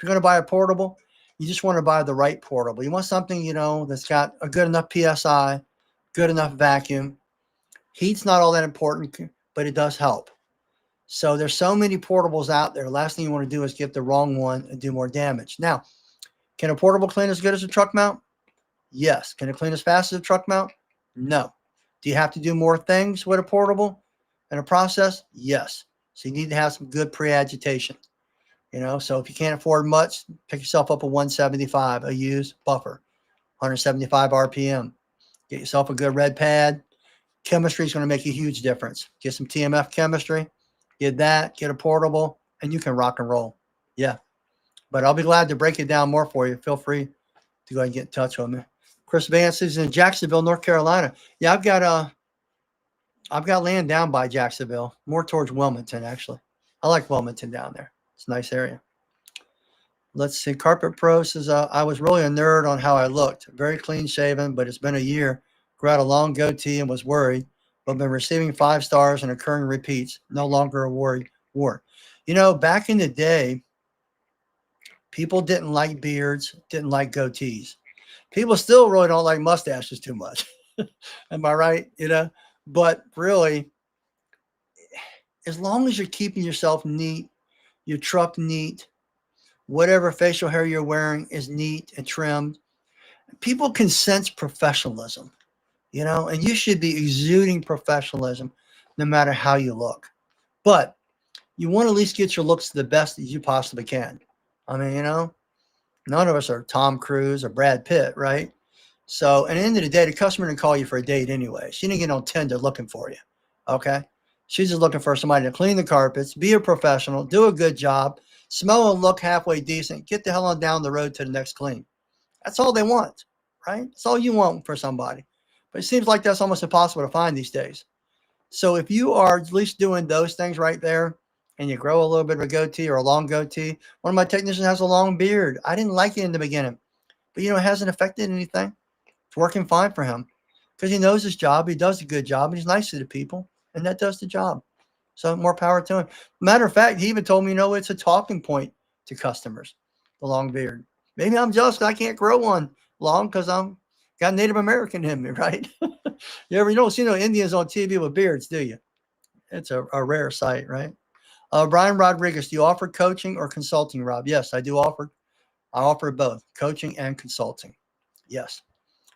you're going to buy a portable, you just want to buy the right portable. You want something, that's got a good enough PSI, good enough vacuum. Heat's not all that important, but it does help. So there's so many portables out there. Last thing you want to do is get the wrong one and do more damage. Now, can a portable clean as good as a truck mount? Yes. Can it clean as fast as a truck mount? No. Do you have to do more things with a portable in a process? Yes. So you need to have some good pre-agitation. So if you can't afford much, pick yourself up a 175, a used buffer, 175 RPM. Get yourself a good red pad. Chemistry is going to make a huge difference. Get some TMF chemistry, get that, get a portable, and you can rock and roll. Yeah. But I'll be glad to break it down more for you. Feel free to go ahead and get in touch with me. Chris Vance is in Jacksonville, North Carolina. Yeah, I've got land down by Jacksonville, more towards Wilmington, actually. I like Wilmington down there. It's a nice area. Let's see. Carpet Pro says, I was really a nerd on how I looked. Very clean shaven, but it's been a year. Grew out a long goatee and was worried, but been receiving 5 stars and occurring repeats. No longer a worry. Back in the day, people didn't like beards, didn't like goatees. People still really don't like mustaches too much. Am I right? But really, as long as you're keeping yourself neat, your truck neat, whatever facial hair you're wearing is neat and trimmed, people can sense professionalism, and you should be exuding professionalism no matter how you look. But you want to at least get your looks to the best that you possibly can. I mean, none of us are Tom Cruise or Brad Pitt, right? So at the end of the day, the customer didn't call you for a date anyway. She didn't get on Tinder looking for you, okay? She's just looking for somebody to clean the carpets, be a professional, do a good job, smell and look halfway decent, get the hell on down the road to the next clean. That's all they want, right? That's all you want for somebody. But it seems like that's almost impossible to find these days. So if you are at least doing those things right there, and you grow a little bit of a goatee or a long goatee. One of my technicians has a long beard. I didn't like it in the beginning, but it hasn't affected anything. It's working fine for him because he knows his job. He does a good job, and he's nice to the people, and that does the job. So more power to him. Matter of fact, he even told me, it's a talking point to customers, the long beard. Maybe I'm jealous because I can't grow one long because I'm got Native American in me, right? You don't see no Indians on TV with beards, do you? It's a rare sight, right? Brian Rodriguez, do you offer coaching or consulting, Rob? Yes, I do offer. I offer both coaching and consulting. Yes.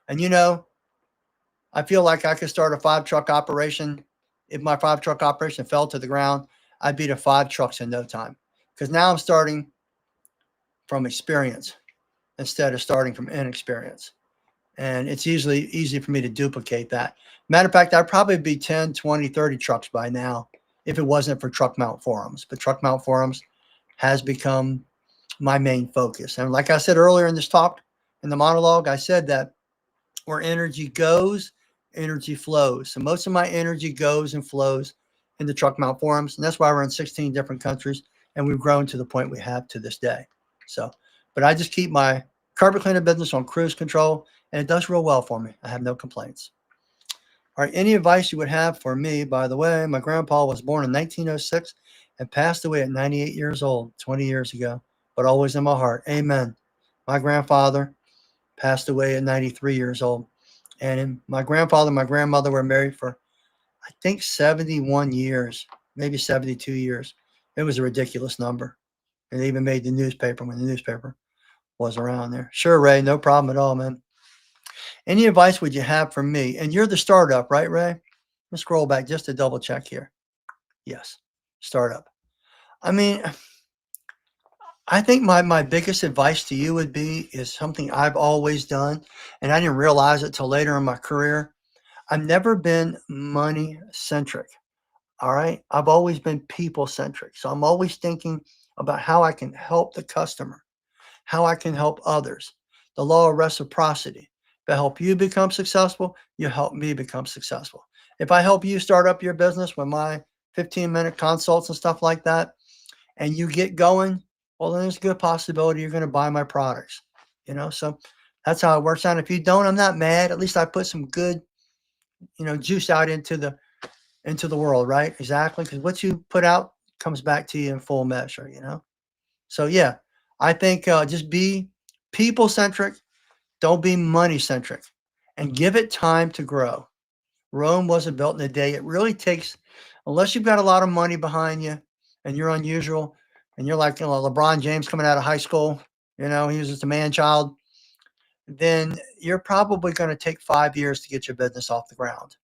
And I feel like I could start a 5-truck operation. If my 5-truck operation fell to the ground, I'd be to 5 trucks in no time. Because now I'm starting from experience instead of starting from inexperience. And it's easy for me to duplicate that. Matter of fact, I'd probably be 10, 20, 30 trucks by now if it wasn't for Truck Mount Forums. But Truck Mount Forums has become my main focus. And like I said earlier in this talk, in the monologue, I said that where energy goes, energy flows. So most of my energy goes and flows in the Truck Mount Forums. And that's why we're in 16 different countries. And we've grown to the point we have to this day. But I just keep my carpet cleaning business on cruise control. And it does real well for me. I have no complaints. All right. Any advice you would have for me? By the way, my grandpa was born in 1906 and passed away at 98 years old, 20 years ago, but always in my heart. Amen. My grandfather passed away at 93 years old. And my grandfather and my grandmother were married for, I think, 71 years, maybe 72 years. It was a ridiculous number. And they even made the newspaper when the newspaper was around there. Sure, Ray. No problem at all, man. Any advice would you have for me? And you're the startup, right, Ray? Let's scroll back just to double check here. Yes, startup. I mean, I think my biggest advice to you would be is something I've always done, and I didn't realize it till later in my career. I've never been money centric. All right. I've always been people centric. So I'm always thinking about how I can help the customer, how I can help others. The law of reciprocity. If I help you become successful, you help me become successful. If I help you start up your business with my 15-minute consults and stuff like that, and you get going, well, then there's a good possibility you're going to buy my products. So that's how it works out. If you don't, I'm not mad. At least I put some good, juice out into the world, right? Exactly. Because what you put out comes back to you in full measure, So yeah, I think just be people centric. Don't be money centric, and give it time to grow. Rome wasn't built in a day. It really takes, unless you've got a lot of money behind you, and you're unusual, and you're like, LeBron James coming out of high school, he was just a man child, then you're probably going to take 5 years to get your business off the ground.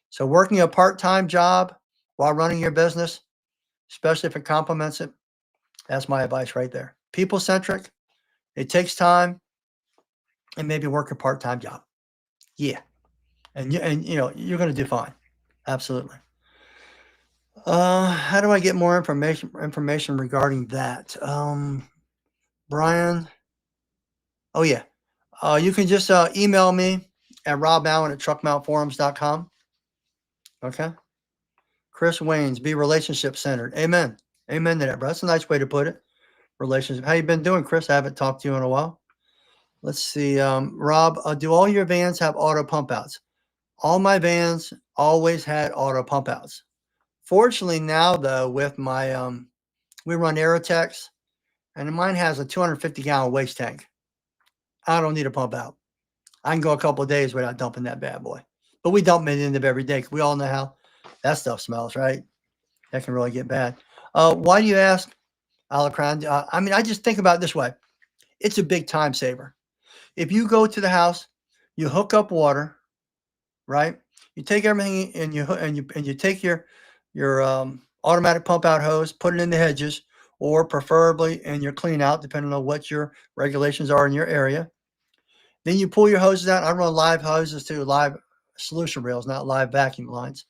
So working a part-time job while running your business, especially if it complements it, that's my advice right there. People centric, it takes time, and maybe work a part-time job. Yeah. And you're going to do fine. Absolutely. How do I get more information regarding that? Brian. Oh yeah. You can just email me at roballen@truckmountforums.com. Okay. Chris Waynes, be relationship centered. Amen. Amen to that, bro. That's a nice way to put it. Relationship. How you been doing, Chris? I haven't talked to you in a while. Let's see. Rob, do all your vans have auto pump outs? All my vans always had auto pump outs. Fortunately now though, with my we run Aerotex, and mine has a 250-gallon waste tank. I don't need a pump out. I can go a couple of days without dumping that bad boy. But we dump it in the end of every day. We all know how that stuff smells, right? That can really get bad. Why do you ask, Alacran? I just think about it this way. It's a big time saver. If you go to the house, you hook up water, right? You take everything and you take your automatic pump out hose, put it in the hedges, or preferably in your clean out, depending on what your regulations are in your area. Then you pull your hoses out. I run live hoses too, live solution reels, not live vacuum lines.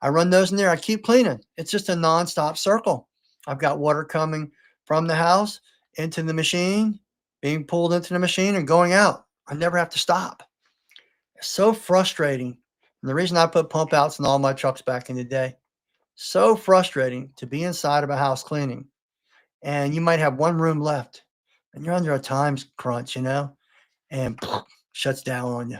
I run those in there. I keep cleaning. It's just a nonstop circle. I've got water coming from the house into the machine, being pulled into the machine and going out. I never have to stop. It's so frustrating. And the reason I put pump outs in all my trucks back in the day, so frustrating to be inside of a house cleaning, and you might have one room left and you're under a time crunch, and shuts down on you.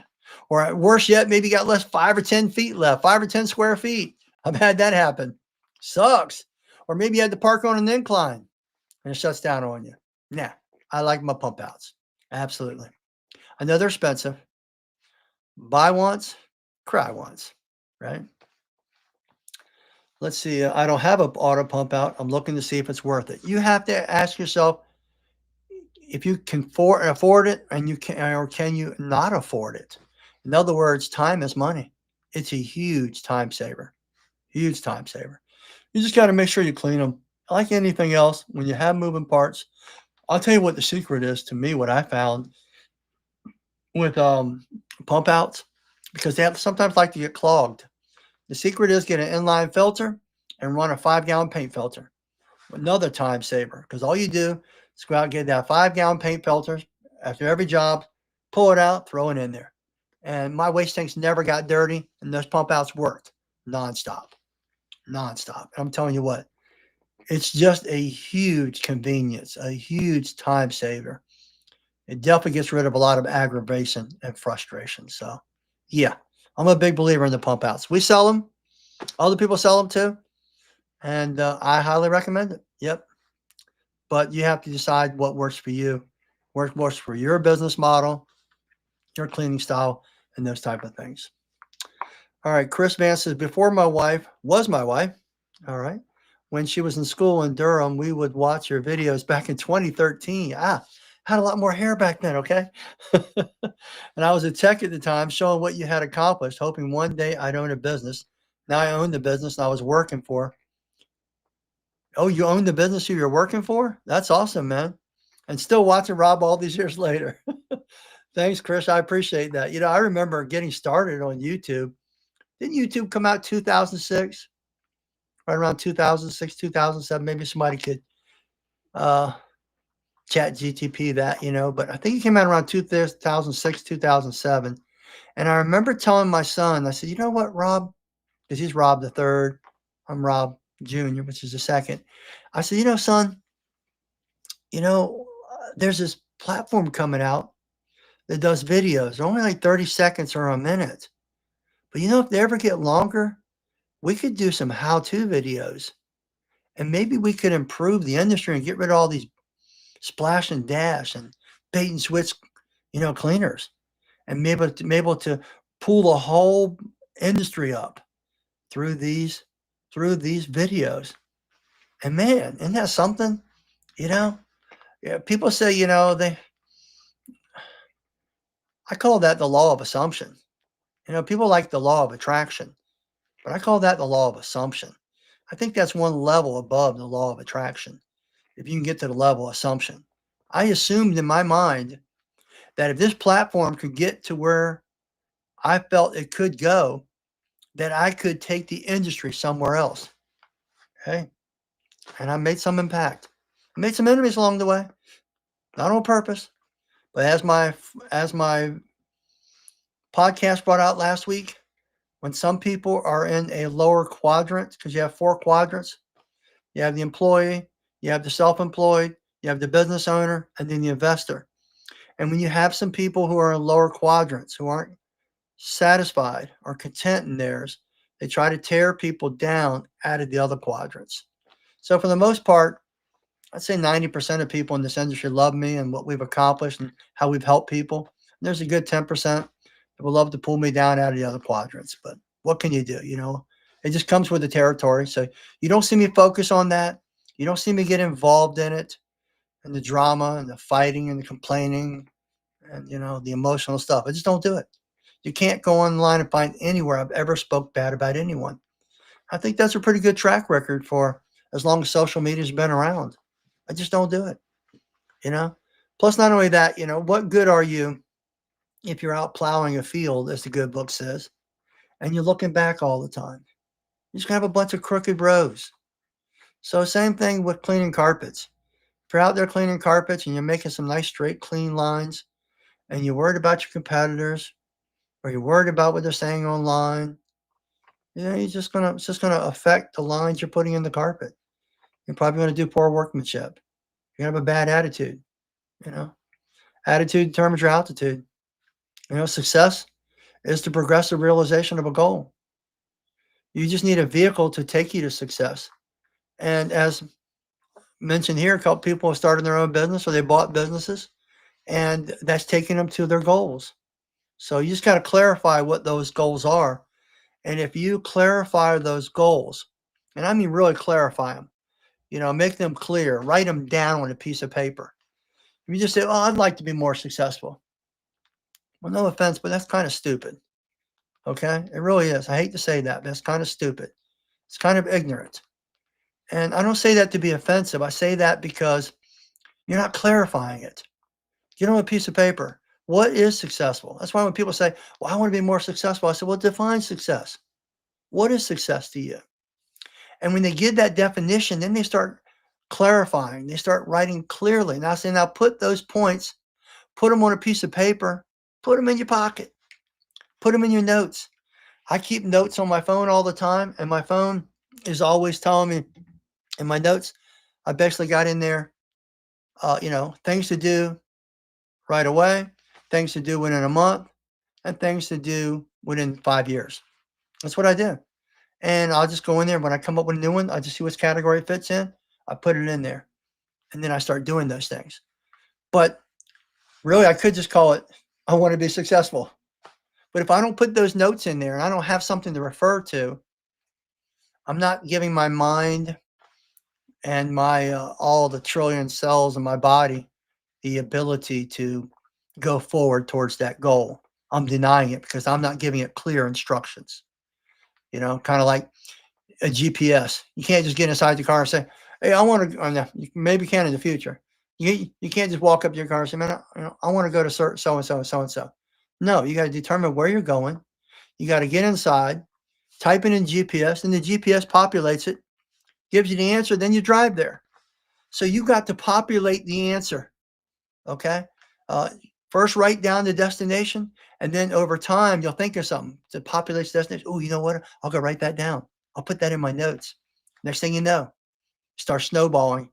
Or worse yet, maybe you got less 5 or 10 feet left, 5 or 10 square feet. I've had that happen. Sucks. Or maybe you had to park on an incline and it shuts down on you. Nah, I like my pump outs. Absolutely. I know they're expensive. Buy once, cry once, right? Let's see. I don't have an auto pump out. I'm looking to see if it's worth it. You have to ask yourself if you can afford it, and can you not afford it? In other words, time is money. It's a huge time saver. Huge time saver. You just got to make sure you clean them. Like anything else, when you have moving parts, I'll tell you what the secret is to me, what I found with pump outs, because they sometimes like to get clogged. The secret is get an inline filter and run a 5-gallon paint filter. Another time saver, because all you do is go out and get that 5-gallon paint filter after every job, pull it out, throw it in there. And my waste tanks never got dirty, and those pump outs worked nonstop. I'm telling you what, it's just a huge convenience, a huge time saver. It definitely gets rid of a lot of aggravation and frustration. So, yeah, I'm a big believer in the pump outs. We sell them. Other people sell them too. And I highly recommend it. Yep. But you have to decide what works for you, what works for your business model, your cleaning style, and those type of things. All right. Chris Vance says, before my wife, all right, when she was in school in Durham, we would watch her videos back in 2013. Had a lot more hair back then, okay? And I was a tech at the time, showing what you had accomplished, hoping one day I'd own a business. Now I own the business I was working for. Oh, you own the business you're working for? That's awesome, man. And still watching Rob all these years later. Thanks, Chris. I appreciate that. I remember getting started on YouTube. Didn't YouTube come out 2006? Right around 2006, 2007. Maybe somebody could chat GTP that, but I think it came out around 2006, 2007. And I remember telling my son, I said, you know what, Rob? Because he's Rob the third. I'm Rob Jr., which is the second. I said, son, there's this platform coming out that does videos. They're only like 30 seconds or a minute. But if they ever get longer, we could do some how-to videos. And maybe we could improve the industry and get rid of all these splash and dash and bait and switch, cleaners. And maybe able to pull the whole industry up through these videos. And man, isn't that something? You know, yeah, people say, I call that the law of assumption. People like the law of attraction, but I call that the law of assumption. I think that's one level above the law of attraction. If you can get to the level of assumption, I assumed in my mind that if this platform could get to where I felt it could go, that I could take the industry somewhere else. Okay. And I made some impact. I made some enemies along the way, not on purpose, but as my podcast brought out last week, when some people are in a lower quadrant, because you have 4 quadrants, you have the employee, you have the self-employed, you have the business owner, and then the investor. And when you have some people who are in lower quadrants who aren't satisfied or content in theirs, they try to tear people down out of the other quadrants. So for the most part, I'd say 90% of people in this industry love me and what we've accomplished and how we've helped people. And there's a good 10% that would love to pull me down out of the other quadrants. But what can you do? It just comes with the territory. So you don't see me focus on that. You don't see me get involved in it and the drama and the fighting and the complaining and, the emotional stuff. I just don't do it. You can't go online and find anywhere I've ever spoke bad about anyone. I think that's a pretty good track record for as long as social media's been around. I just don't do it, you know? Plus, not only that, what good are you if you're out plowing a field, as the good book says, and you're looking back all the time? You're just gonna have a bunch of crooked rows. So same thing with cleaning carpets. If you're out there cleaning carpets and you're making some nice straight, clean lines, and you're worried about your competitors, or you're worried about what they're saying online, it's just gonna affect the lines you're putting in the carpet. You're probably gonna do poor workmanship. You're gonna have a bad attitude. You know, attitude determines your altitude. Success is the progressive realization of a goal. You just need a vehicle to take you to success. And as mentioned here, a couple people have started their own business or they bought businesses, and that's taking them to their goals. So you just got to clarify what those goals are. And if you clarify those goals, and I mean really clarify them, make them clear, write them down on a piece of paper. If you just say, "Oh, I'd like to be more successful." Well, no offense, but that's kind of stupid. Okay? It really is. I hate to say that, but it's kind of stupid. It's kind of ignorant. And I don't say that to be offensive. I say that because you're not clarifying it. Get on a piece of paper. What is successful? That's why when people say, "Well, I want to be more successful," I say, "Well, define success. What is success to you?" And when they get that definition, then they start clarifying. They start writing clearly. Now I say, now put those points, put them on a piece of paper, put them in your pocket, put them in your notes. I keep notes on my phone all the time, and my phone is always telling me in my notes, I basically got in there, things to do right away, things to do within a month, and things to do within 5 years. That's what I do. And I'll just go in there. When I come up with a new one, I just see which category it fits in. I put it in there. And then I start doing those things. But really, I could just call it, I want to be successful. But if I don't put those notes in there and I don't have something to refer to, I'm not giving my mind and my all the trillion cells in my body the ability to go forward towards that goal. I'm denying it because I'm not giving it clear instructions. Kind of like a GPS. You can't just get inside the car and say, "Hey, I want to." No, you maybe can in the future. You can't just walk up to your car and say, "Man, I want to go to so and so and so and so." No, you got to determine where you're going. You got to get inside, type it in GPS, and the GPS populates it, gives you the answer. Then you drive there. So you got to populate the answer. Okay. First, write down the destination, and then over time, you'll think of something to populate the destination. Oh, you know what? I'll go write that down. I'll put that in my notes. Next thing you know, start snowballing,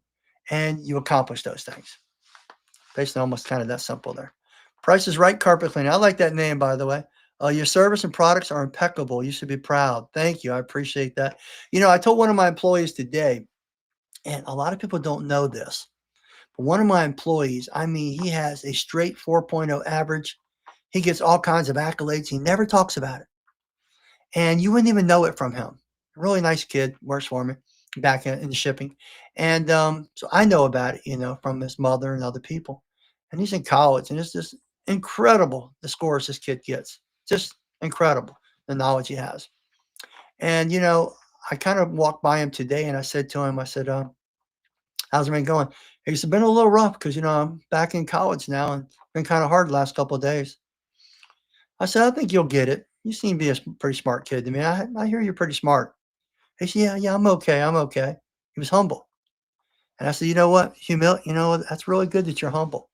and you accomplish those things. Basically, almost kind of that simple there. Price is Right Carpet Cleaning. I like that name, by the way. Your service and products are impeccable. You should be proud. Thank you. I appreciate that. I told one of my employees today, and a lot of people don't know this, but one of my employees, I mean, he has a straight 4.0 average. He gets all kinds of accolades. He never talks about it. And you wouldn't even know it from him. Really nice kid, works for me. back in the shipping. And so I know about it, you know, from his mother and other people. And he's in college, and it's just incredible the scores this kid gets. Just incredible the knowledge he has. And, you know, I kind of walked by him today and I said to him, I said, how's it been going? He said, been a little rough because, you know, I'm back in college now and been kind of hard the last couple of days. I said, I think you'll get it. You seem to be a pretty smart kid to me. I hear you're pretty smart. He said, yeah, I'm okay. I'm okay. He was humble. And I said, you know what? You know, that's really good that you're humble.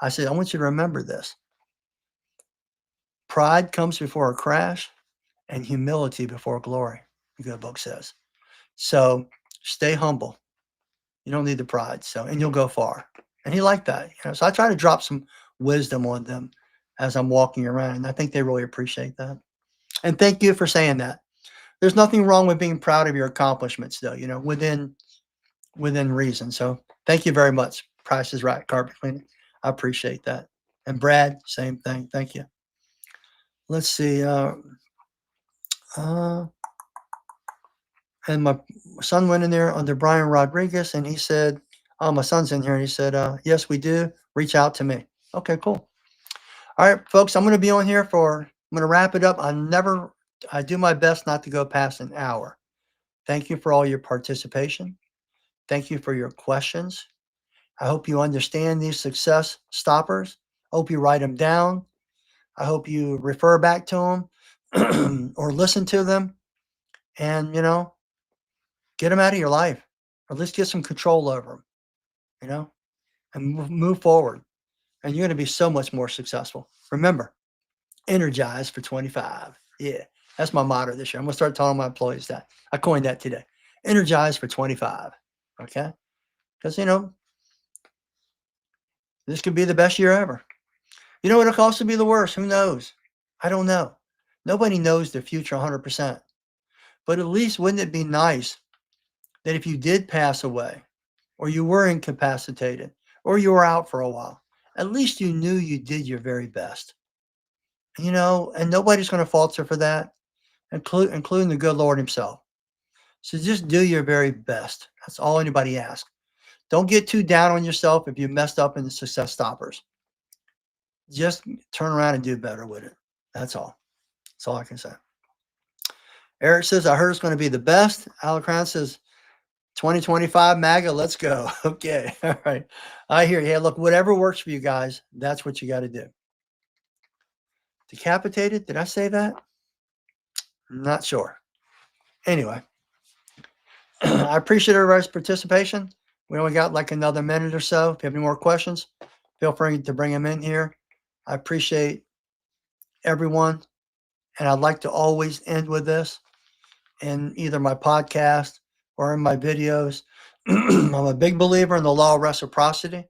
I said, I want you to remember this. Pride comes before a crash and humility before glory, the good book says. So stay humble. You don't need the pride. So, and you'll go far. And he liked that. You know, so I try to drop some wisdom on them as I'm walking around. And I think they really appreciate that. And thank you for saying that. There's nothing wrong with being proud of your accomplishments, though, you know, within reason. So thank you very much. Price is Right Carpet Cleaning. I appreciate that. And Brad, same thing. Thank you. Let's see. Uh, and my son went in there under Brian Rodriguez, and he said, "Oh, my son's in here." And he said, "Yes, we do. Reach out to me." Okay, cool. All right, folks. I'm going to be on here for. I'm going to wrap it up. I do my best not to go past an hour. Thank you for all your participation. Thank you for your questions. I hope you understand these success stoppers. I hope you write them down. I hope you refer back to them or listen to them and, you know, get them out of your life or at least get some control over them, you know, and move forward. And you're going to be so much more successful. Remember, energize for 25. Yeah, that's my motto this year. I'm going to start telling my employees that. I coined that today. Energize for 25. Okay. Because, you know, this could be the best year ever. You know, it'll also be the worst. Who knows? I don't know. Nobody knows the future 100%. But at least wouldn't it be nice that if you did pass away or you were incapacitated or you were out for a while, at least you knew you did your very best. You know, and nobody's going to falter for that, including the good Lord himself. So just do your very best. That's all anybody asks. Don't get too down on yourself if you messed up in the success stoppers. Just turn around and do better with it. That's all. That's all I can say. Eric says, I heard it's going to be the best. Alacran says, 2025 MAGA, let's go. Okay. All right. I hear you. Hey, look, whatever works for you guys, that's what you got to do. Decapitated? Did I say that? I'm not sure. Anyway, I appreciate everybody's participation. We only got like another minute or so. If you have any more questions, feel free to bring them in here. I appreciate everyone. And I'd like to always end with this in either my podcast or in my videos. I'm a big believer in the law of reciprocity.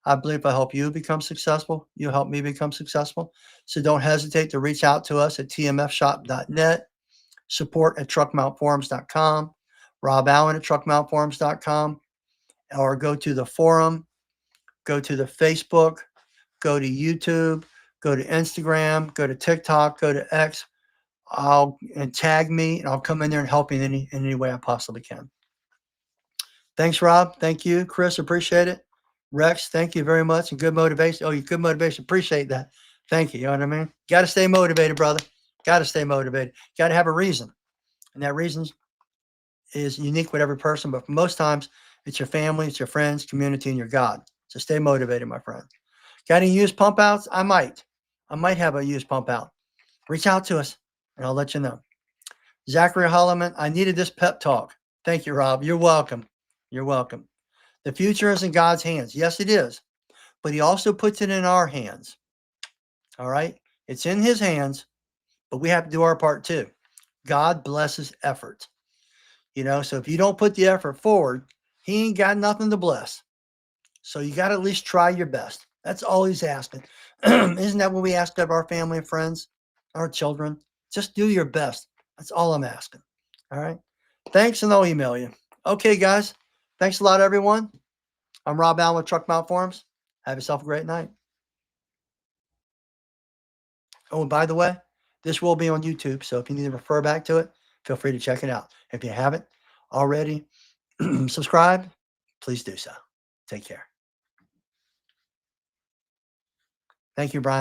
I believe if I help you become successful, you help me become successful. So don't hesitate to reach out to us at tmfshop.net, support at truckmountforums.com, Rob Allen at truckmountforums.com, or go to the forum, go to the Facebook, go to YouTube, go to Instagram, go to TikTok, go to X, and tag me, and I'll come in there and help you in any way I possibly can. Thanks, Rob. Thank you, Chris. Appreciate it. Rex, thank you very much. And good motivation. Oh, you good motivation. Appreciate that. Thank you. You know what I mean? Got to stay motivated, brother. Got to stay motivated. Got to have a reason, and that reason is unique with every person. But most times, it's your family, it's your friends, community, and your God. So stay motivated, my friend. Got any used pump outs? I might have a used pump out. Reach out to us, and I'll let you know. Zachary Holloman, I needed this pep talk. Thank you, Rob. You're welcome. You're welcome. The future is in God's hands. Yes, it is. But he also puts it in our hands. All right? It's in his hands, but we have to do our part too. God blesses effort. You know, so if you don't put the effort forward, he ain't got nothing to bless. So you got to at least try your best. That's all he's asking. Isn't that what we ask of our family and friends, our children? Just do your best. That's all I'm asking. All right? Thanks, and I'll email you. Okay, guys. Thanks a lot, everyone. I'm Rob Allen with Truck Mount Forums. Have yourself a great night. Oh, and by the way, this will be on YouTube, so if you need to refer back to it, feel free to check it out. If you haven't already, subscribe, please do so. Take care. Thank you, Brian.